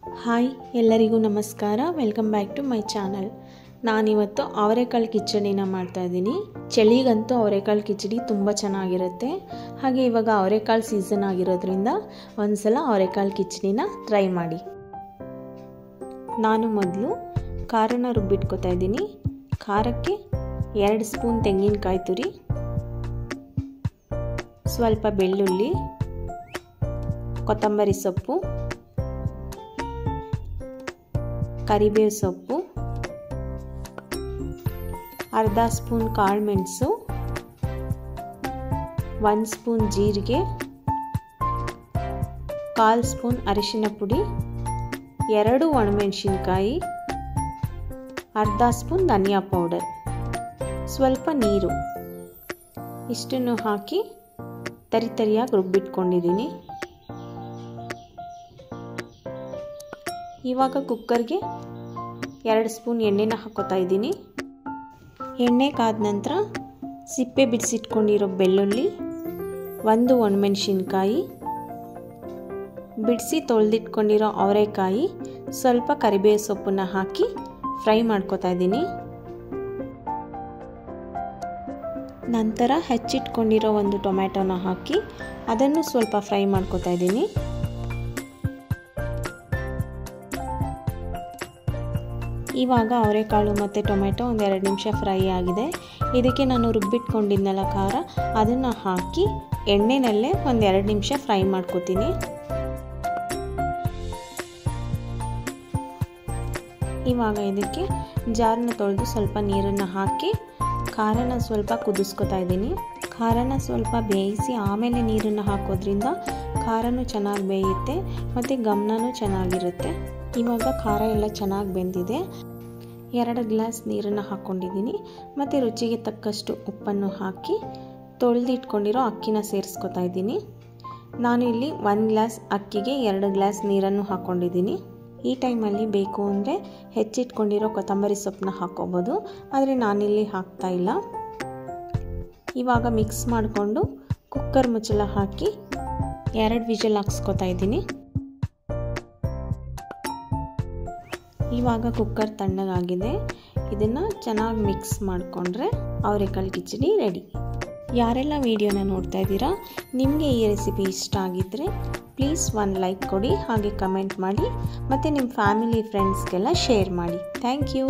Hi ಎಲ್ಲರಿಗೂ ನಮಸ್ಕಾರ. Welcome back to my channel. ನಾನಿವತ್ತು ಅವರೆಕಾಳು ಕಿಚಡಿನ ಮಾಡ್ತಾಯಿದ್ದೀನಿ. ಚಳಿಗಂತೂ ಅವರೆಕಾಳು ಕಿಚಡಿ ತುಂಬ ಚೆನ್ನಾಗಿರುತ್ತೆ. ಹಾಗೆ ಇವಾಗ ಅವರೆಕಾಳು ಸೀಸನ್ ಆಗಿರೋದ್ರಿಂದ ಒಂದ್ಸಲ ಅವರೆಕಾಳು ಕಿಚಡಿನ ಟ್ರೈ ಮಾಡಿ. ನಾನು ಮೊದಲು ಖಾರನ ರುಬ್ಬಿಟ್ಕೊತಾ ಇದ್ದೀನಿ. ಖಾರಕ್ಕೆ 2 ಸ್ಪೂನ್ ತೆಂಗಿನಕಾಯಿ ತುರಿ, ಸ್ವಲ್ಪ ಬೆಳ್ಳುಳ್ಳಿ, ಕೊತ್ತಂಬರಿ ಸೊಪ್ಪು, ಕರಿಬೇವು ಸೊಪ್ಪು, ಅರ್ಧ ಸ್ಪೂನ್ ಕಾಳುಮೆಣಸು, 1 ಸ್ಪೂನ್ ಜೀರಿಗೆ, 1/4 ಸ್ಪೂನ್ ಅರಿಶಿನ ಪುಡಿ, 2 ಒಣಮೆಣಸಿನಕಾಯಿ, ಅರ್ಧ ಸ್ಪೂನ್ ಧನಿಯಾ ಪೌಡರ್, ಸ್ವಲ್ಪ ನೀರು, ಇಷ್ಟನ್ನು ಹಾಕಿ ತರಿಯಾಗಿ ರುಬ್ಬಿಟ್ಕೊಂಡಿದ್ದೀನಿ. ಇವಾಗ ಕುಕ್ಕರ್ಗೆ 2 ಸ್ಪೂನ್ ಎಣ್ಣೆನ ಹಾಕೋತಾ ಇದ್ದೀನಿ. ಎಣ್ಣೆ ಕಾದ ನಂತರ ಸಿಪ್ಪೆ ಬಿಡಿಸಿಟ್ಕೊಂಡಿರೋ ಬೆಳ್ಳುಳ್ಳಿ, 1 ಒಣಮೆಣಸಿನಕಾಯಿ, ಬಿಡಿಸಿ ತೊಳೆದಿಟ್ಕೊಂಡಿರೋ ಅವರೆಕಾಯಿ, ಸ್ವಲ್ಪ ಕರಿಬೇವು ಸೊಪ್ಪನ್ನ ಹಾಕಿ ಫ್ರೈ ಮಾಡ್ಕೋತಾ ಇದ್ದೀನಿ. ನಂತರ ಹೆಚ್ಚಿಟ್ಕೊಂಡಿರೋ 1 ಟೊಮ್ಯಾಟೊನ ಹಾಕಿ ಅದನ್ನು ಸ್ವಲ್ಪ ಫ್ರೈ ಮಾಡ್ಕೋತಾ ಇದ್ದೀನಿ. ಇವಾಗ ಅವರೆಕಾಳು ಮತ್ತು ಟೊಮೆಟೊ 1-2 ನಿಮಿಷ ಫ್ರೈ ಆಗಿದೆ. ಇದಕ್ಕೆ ನಾನು ರುಬ್ಬಿಟ್ಕೊಂಡಿದ್ನಲ್ಲ ಖಾರ, ಅದನ್ನು ಹಾಕಿ ಎಣ್ಣೆನಲ್ಲೇ 1-2 ನಿಮಿಷ ಫ್ರೈ ಮಾಡ್ಕೋತೀನಿ. ಇವಾಗ ಇದಕ್ಕೆ ಜಾರನ್ನ ತೊಳೆದು ಸ್ವಲ್ಪ ನೀರನ್ನು ಹಾಕಿ ಖಾರನ ಸ್ವಲ್ಪ ಕುದಿಸ್ಕೊತಾ ಇದ್ದೀನಿ. ಖಾರನ ಸ್ವಲ್ಪ ಬೇಯಿಸಿ ಆಮೇಲೆ ನೀರನ್ನು ಹಾಕೋದ್ರಿಂದ ಖಾರನೂ ಚೆನ್ನಾಗಿ ಬೇಯುತ್ತೆ ಮತ್ತು ಗಮನೂ ಚೆನ್ನಾಗಿರುತ್ತೆ. ಇವಾಗ ಖಾರ ಎಲ್ಲ ಚೆನ್ನಾಗಿ ಬೆಂದಿದೆ. 2 ಗ್ಲಾಸ್ ನೀರನ್ನು ಹಾಕ್ಕೊಂಡಿದ್ದೀನಿ ಮತ್ತು ರುಚಿಗೆ ತಕ್ಕಷ್ಟು ಉಪ್ಪನ್ನು ಹಾಕಿ ತೊಳೆದಿಟ್ಕೊಂಡಿರೋ ಅಕ್ಕಿನ ಸೇರಿಸ್ಕೊತಾ ಇದ್ದೀನಿ. ನಾನು ಇಲ್ಲಿ 1 ಗ್ಲಾಸ್ ಅಕ್ಕಿಗೆ 2 ಗ್ಲಾಸ್ ನೀರನ್ನು ಹಾಕ್ಕೊಂಡಿದ್ದೀನಿ. ಈ ಟೈಮಲ್ಲಿ ಬೇಕು ಅಂದರೆ ಹೆಚ್ಚಿಟ್ಕೊಂಡಿರೋ ಕೊತ್ತಂಬರಿ ಸೊಪ್ಪನ್ನ ಹಾಕ್ಕೋಬೋದು, ಆದರೆ ನಾನಿಲ್ಲಿ ಹಾಕ್ತಾ ಇಲ್ಲ. ಇವಾಗ ಮಿಕ್ಸ್ ಮಾಡಿಕೊಂಡು ಕುಕ್ಕರ್ ಮುಚ್ಚಳ ಹಾಕಿ 2 ವಿಷಲ್ ಹಾಕ್ಸ್ಕೊತಾ ಇದ್ದೀನಿ. ಇವಾಗ ಕುಕ್ಕರ್ ತಣ್ಣಗಾಗಿದೆ. ಇದನ್ನು ಚೆನ್ನಾಗಿ ಮಿಕ್ಸ್ ಮಾಡಿಕೊಂಡ್ರೆ ಅವರೆಕಾಳು ಕಿಚಡಿ ರೆಡಿ. ಯಾರೆಲ್ಲ ವಿಡಿಯೋನ ನೋಡ್ತಾ ಇದ್ದೀರಾ, ನಿಮಗೆ ಈ ರೆಸಿಪಿ ಇಷ್ಟ ಆಗಿದ್ದರೆ ಪ್ಲೀಸ್ 1 ಲೈಕ್ ಕೊಡಿ, ಹಾಗೆ ಕಮೆಂಟ್ ಮಾಡಿ ಮತ್ತು ನಿಮ್ಮ ಫ್ಯಾಮಿಲಿ ಫ್ರೆಂಡ್ಸ್ಗೆಲ್ಲ ಶೇರ್ ಮಾಡಿ. Thank you.